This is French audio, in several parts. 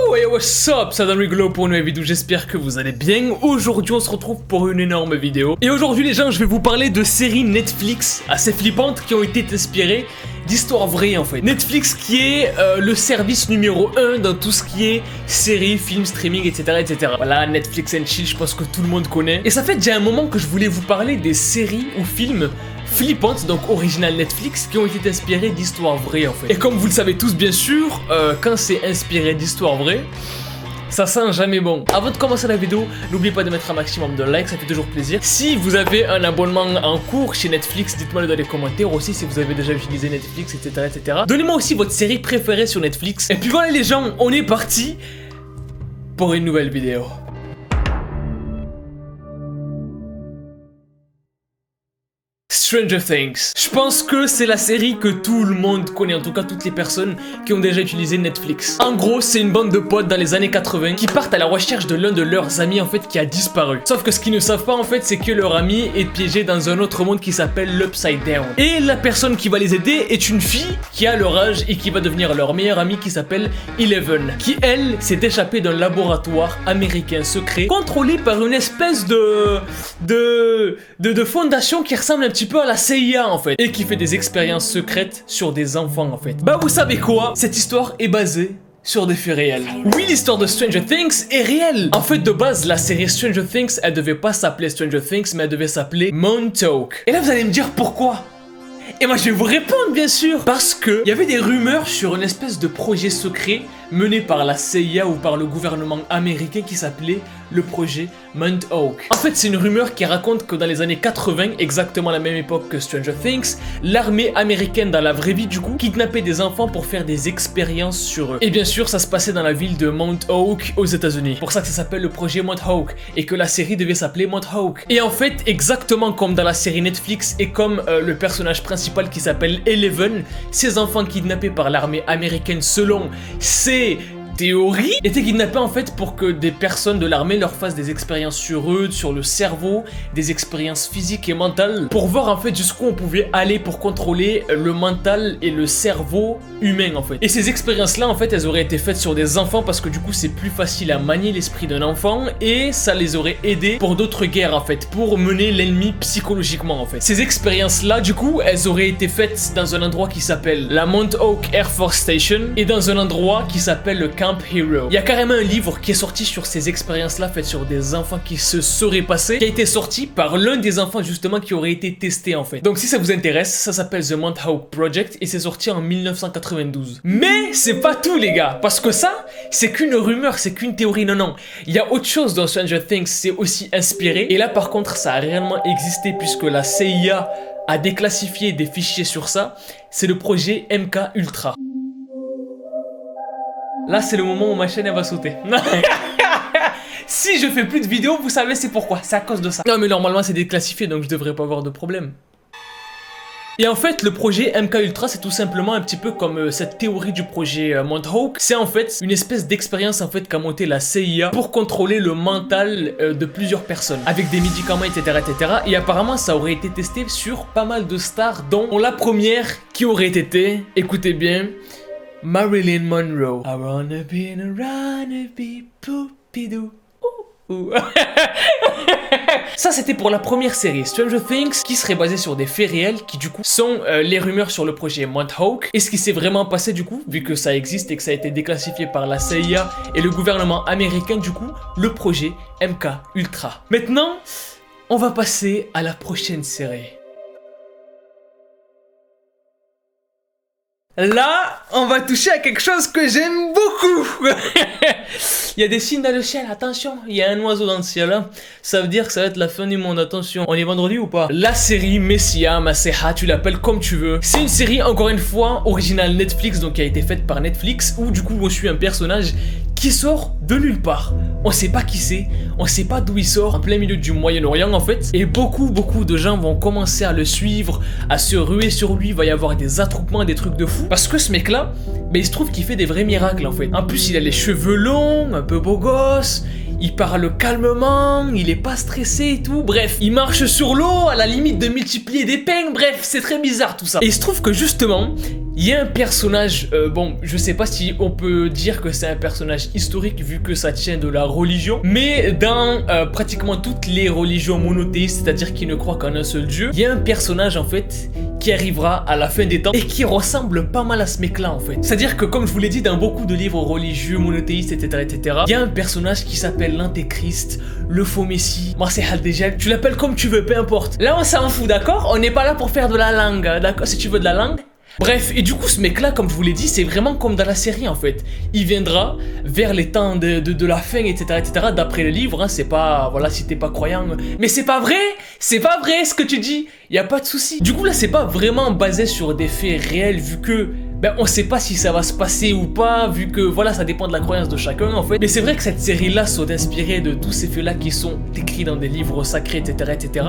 Yo, hey, what's up, c'est Adam Rigolo pour une nouvelle vidéo, j'espère que vous allez bien. Aujourd'hui on se retrouve pour une énorme vidéo. Et aujourd'hui les gens, je vais vous parler de séries Netflix assez flippantes qui ont été inspirées d'histoires vraies en fait. Netflix qui est le service numéro 1 dans tout ce qui est séries, films, streaming, etc. etc. Voilà, Netflix and Chill, je pense que tout le monde connaît. Et ça fait déjà un moment que je voulais vous parler des séries ou films flippantes, donc original Netflix, qui ont été inspirées d'histoires vraies en fait. Et comme vous le savez tous bien sûr, quand c'est inspiré d'histoires vraies, ça sent jamais bon. Avant de commencer la vidéo, n'oubliez pas de mettre un maximum de likes, ça fait toujours plaisir. Si vous avez un abonnement en cours chez Netflix, dites-moi le dans les commentaires aussi si vous avez déjà utilisé Netflix, etc. etc. Donnez-moi aussi votre série préférée sur Netflix. Et puis voilà les gens, on est parti pour une nouvelle vidéo. Stranger Things. Je pense que c'est la série que tout le monde connaît, en tout cas toutes les personnes qui ont déjà utilisé Netflix. En gros, c'est une bande de potes dans les années 80 qui partent à la recherche de l'un de leurs amis en fait qui a disparu. Sauf que ce qu'ils ne savent pas en fait, c'est que leur ami est piégé dans un autre monde qui s'appelle l'Upside Down. Et la personne qui va les aider est une fille qui a leur âge et qui va devenir leur meilleure amie qui s'appelle Eleven, qui elle s'est échappée d'un laboratoire américain secret contrôlé par une espèce de fondation qui ressemble un petit peu à la CIA en fait, et qui fait des expériences secrètes sur des enfants en fait. Bah vous savez quoi? Cette histoire est basée sur des faits réels. Oui, l'histoire de Stranger Things est réelle. En fait, de base, la série Stranger Things, elle devait pas s'appeler Stranger Things, mais elle devait s'appeler Montauk. Et là, vous allez me dire pourquoi? Et moi, je vais vous répondre, bien sûr. Parce que il y avait des rumeurs sur une espèce de projet secret mené par la CIA ou par le gouvernement américain qui s'appelait le projet Montauk. En fait, c'est une rumeur qui raconte que dans les années 80, exactement la même époque que Stranger Things, l'armée américaine dans la vraie vie du coup, kidnappait des enfants pour faire des expériences sur eux. Et bien sûr, ça se passait dans la ville de Montauk aux États-Unis. Pour ça que ça s'appelle le projet Montauk et que la série devait s'appeler Montauk. Et en fait, exactement comme dans la série Netflix et comme le personnage principal qui s'appelle Eleven, ces enfants kidnappés par l'armée américaine selon ces théorie était kidnappé en fait pour que des personnes de l'armée leur fassent des expériences sur eux, sur le cerveau, des expériences physiques et mentales, pour voir en fait jusqu'où on pouvait aller pour contrôler le mental et le cerveau humain en fait. Et ces expériences là en fait elles auraient été faites sur des enfants parce que du coup c'est plus facile à manier l'esprit d'un enfant et ça les aurait aidés pour d'autres guerres en fait, pour mener l'ennemi psychologiquement en fait. Ces expériences là du coup elles auraient été faites dans un endroit qui s'appelle la Montauk Air Force Station et dans un endroit qui s'appelle le Camp Hero. Il y a carrément un livre qui est sorti sur ces expériences-là faites sur des enfants qui se seraient passés, qui a été sorti par l'un des enfants justement qui aurait été testé en fait. Donc si ça vous intéresse, ça s'appelle The Montauk Project et c'est sorti en 1992. Mais c'est pas tout les gars, parce que ça, c'est qu'une rumeur, c'est qu'une théorie. Non, non, il y a autre chose dans Stranger Things, c'est aussi inspiré. Et là par contre, ça a réellement existé puisque la CIA a déclassifié des fichiers sur ça. C'est le projet MK Ultra. Là, c'est le moment où ma chaîne elle va sauter. Si je fais plus de vidéos, vous savez c'est pourquoi. C'est à cause de ça. Non, mais normalement c'est déclassifié, donc je devrais pas avoir de problème. Et en fait, le projet MK Ultra, c'est tout simplement un petit peu comme cette théorie du projet Montauk. C'est en fait une espèce d'expérience en fait qu'a monté la CIA pour contrôler le mental de plusieurs personnes avec des médicaments, etc., etc. Et apparemment, ça aurait été testé sur pas mal de stars, dont la première qui aurait été, écoutez bien, Marilyn Monroe. I wanna be poupidou. Ça c'était pour la première série Stranger Things qui serait basée sur des faits réels qui du coup sont les rumeurs sur le projet Montauk et ce qui s'est vraiment passé du coup vu que ça existe et que ça a été déclassifié par la CIA et le gouvernement américain du coup le projet MK Ultra. Maintenant on va passer à la prochaine série. Là, on va toucher à quelque chose que j'aime beaucoup. Il y a des signes dans le ciel, attention, il y a un oiseau dans le ciel. Hein. Ça veut dire que ça va être la fin du monde, attention. On est vendredi ou pas? La série Messia, Maseha, tu l'appelles comme tu veux. C'est une série, encore une fois, originale Netflix, donc qui a été faite par Netflix, où du coup on suit un personnage qui sort de nulle part. On sait pas qui c'est, on sait pas d'où il sort, en plein milieu du Moyen-Orient en fait. Et beaucoup de gens vont commencer à le suivre, à se ruer sur lui, il va y avoir des attroupements, des trucs de fou. Parce que ce mec là, il se trouve qu'il fait des vrais miracles en fait. En plus il a les cheveux longs, un peu beau gosse, il parle calmement, il est pas stressé et tout, bref. Il marche sur l'eau à la limite de multiplier des peignes, bref, c'est très bizarre tout ça. Et il se trouve que justement, il y a un personnage, bon, je sais pas si on peut dire que c'est un personnage historique vu que ça tient de la religion, mais dans pratiquement toutes les religions monothéistes, c'est-à-dire qui ne croient qu'en un seul dieu, il y a un personnage en fait qui arrivera à la fin des temps et qui ressemble pas mal à ce mec là en fait. C'est-à-dire que comme je vous l'ai dit dans beaucoup de livres religieux, monothéistes, etc., il y a un personnage qui s'appelle l'antéchrist, le faux messie, Masih al-Dajjal, tu l'appelles comme tu veux, peu importe. Là on s'en fout, d'accord? On n'est pas là pour faire de la langue, d'accord? Si tu veux de la langue. Bref, et du coup ce mec là, comme je vous l'ai dit, c'est vraiment comme dans la série en fait. Il viendra vers les temps de la fin, etc., d'après le livre, hein, c'est pas, voilà, si t'es pas croyant. Mais c'est pas vrai ce que tu dis, y a pas de souci. Du coup là c'est pas vraiment basé sur des faits réels vu que, ben on sait pas si ça va se passer ou pas, vu que voilà ça dépend de la croyance de chacun en fait. Mais c'est vrai que cette série là sont inspirée de tous ces faits là qui sont écrits dans des livres sacrés, etc.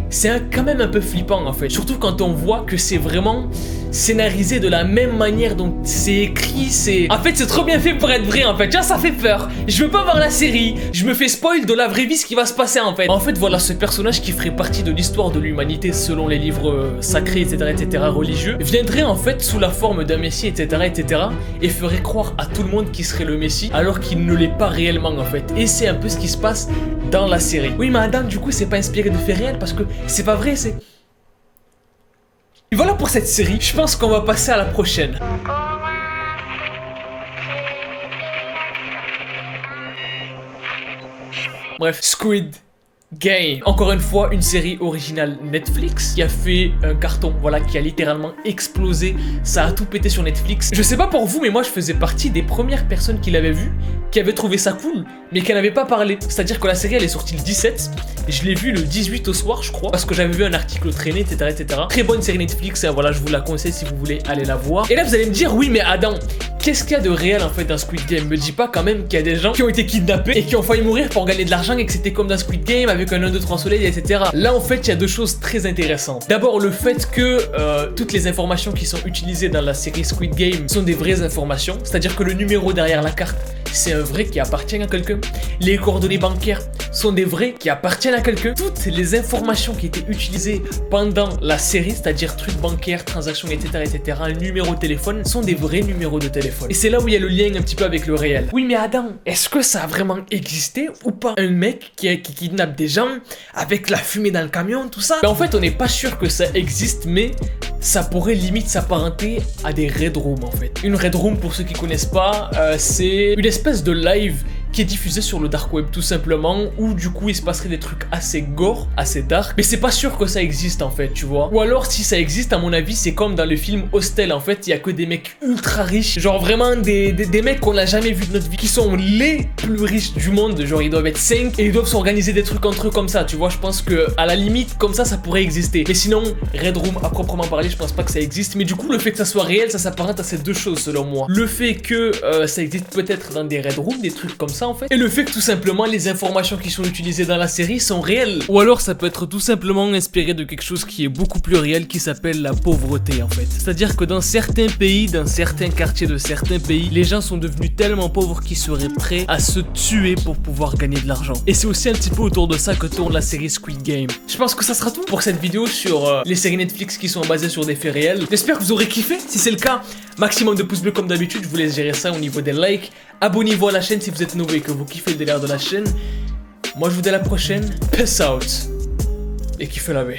C'est quand même un peu flippant en fait, surtout quand on voit que c'est vraiment scénarisé de la même manière dont c'est écrit, c'est... En fait c'est trop bien fait pour être vrai en fait, tiens ça fait peur, je veux pas voir la série, je me fais spoil de la vraie vie ce qui va se passer en fait. En fait voilà, ce personnage qui ferait partie de l'histoire de l'humanité selon les livres sacrés, etc., religieux, viendrait en fait sous la forme d'un messie, etc., et ferait croire à tout le monde qu'il serait le messie, alors qu'il ne l'est pas réellement en fait. Et c'est un peu ce qui se passe dans la série. Oui mais Adam, du coup c'est pas inspiré de faits réels parce que c'est pas vrai, c'est... Et voilà pour cette série, je pense qu'on va passer à la prochaine. Bref, Squid Game. Encore une fois, une série originale Netflix qui a fait un carton, voilà, qui a littéralement explosé. Ça a tout pété sur Netflix. Je sais pas pour vous, mais moi je faisais partie des premières personnes qui l'avaient vu, qui avaient trouvé ça cool, mais qui n'avaient pas parlé. C'est-à-dire que la série elle est sortie le 17, et je l'ai vue le 18 au soir, je crois, parce que j'avais vu un article traîner, etc. Très bonne série Netflix, hein, voilà, je vous la conseille si vous voulez aller la voir. Et là vous allez me dire, oui mais Adam, qu'est-ce qu'il y a de réel en fait dans Squid Game? Me dis pas quand même qu'il y a des gens qui ont été kidnappés et qui ont failli mourir pour gagner de l'argent et que c'était comme dans Squid Game avec un 1, 2, 3 soleil, etc. Là en fait il y a deux choses très intéressantes. D'abord le fait que toutes les informations qui sont utilisées dans la série Squid Game sont des vraies informations, c'est-à-dire que le numéro derrière la carte c'est un vrai qui appartient à quelqu'un. Les coordonnées bancaires sont des vrais qui appartiennent à quelqu'un. Toutes les informations qui étaient utilisées pendant la série, c'est-à-dire trucs bancaires, transactions, etc., un numéro de téléphone, sont des vrais numéros de téléphone. Et c'est là où il y a le lien un petit peu avec le réel. Oui mais Adam, est-ce que ça a vraiment existé ou pas? Un mec qui kidnappe des gens avec la fumée dans le camion, tout ça? Ben, en fait on n'est pas sûr que ça existe, mais ça pourrait limite s'apparenter à des red rooms en fait. Une red room, pour ceux qui connaissent pas, c'est une espèce de live qui est diffusé sur le dark web tout simplement, où du coup il se passerait des trucs assez gore, assez dark, mais c'est pas sûr que ça existe en fait, tu vois. Ou alors si ça existe, à mon avis c'est comme dans le film Hostel, en fait il y a que des mecs ultra riches, genre vraiment des mecs qu'on n'a jamais vu de notre vie, qui sont les plus riches du monde, genre ils doivent être 5 et ils doivent s'organiser des trucs entre eux comme ça, tu vois. Je pense que à la limite comme ça pourrait exister, mais sinon Red Room à proprement parler je pense pas que ça existe. Mais du coup le fait que ça soit réel, ça s'apparente à ces deux choses selon moi. Le fait que ça existe peut-être dans des Red Rooms, des trucs comme ça en fait, et le fait que tout simplement les informations qui sont utilisées dans la série sont réelles. Ou alors ça peut être tout simplement inspiré de quelque chose qui est beaucoup plus réel, qui s'appelle la pauvreté en fait. C'est-à-dire que dans certains pays, dans certains quartiers de certains pays, les gens sont devenus tellement pauvres qu'ils seraient prêts à se tuer pour pouvoir gagner de l'argent. Et c'est aussi un petit peu autour de ça que tourne la série Squid Game. Je pense que ça sera tout pour cette vidéo sur les séries Netflix qui sont basées sur des faits réels. J'espère que vous aurez kiffé. Si c'est le cas, maximum de pouces bleus comme d'habitude. Je vous laisse gérer ça au niveau des likes. Abonnez-vous à la chaîne si vous êtes nouveau et que vous kiffez le délire de la chaîne. Moi je vous dis à la prochaine. Peace out. Et kiffez la vie.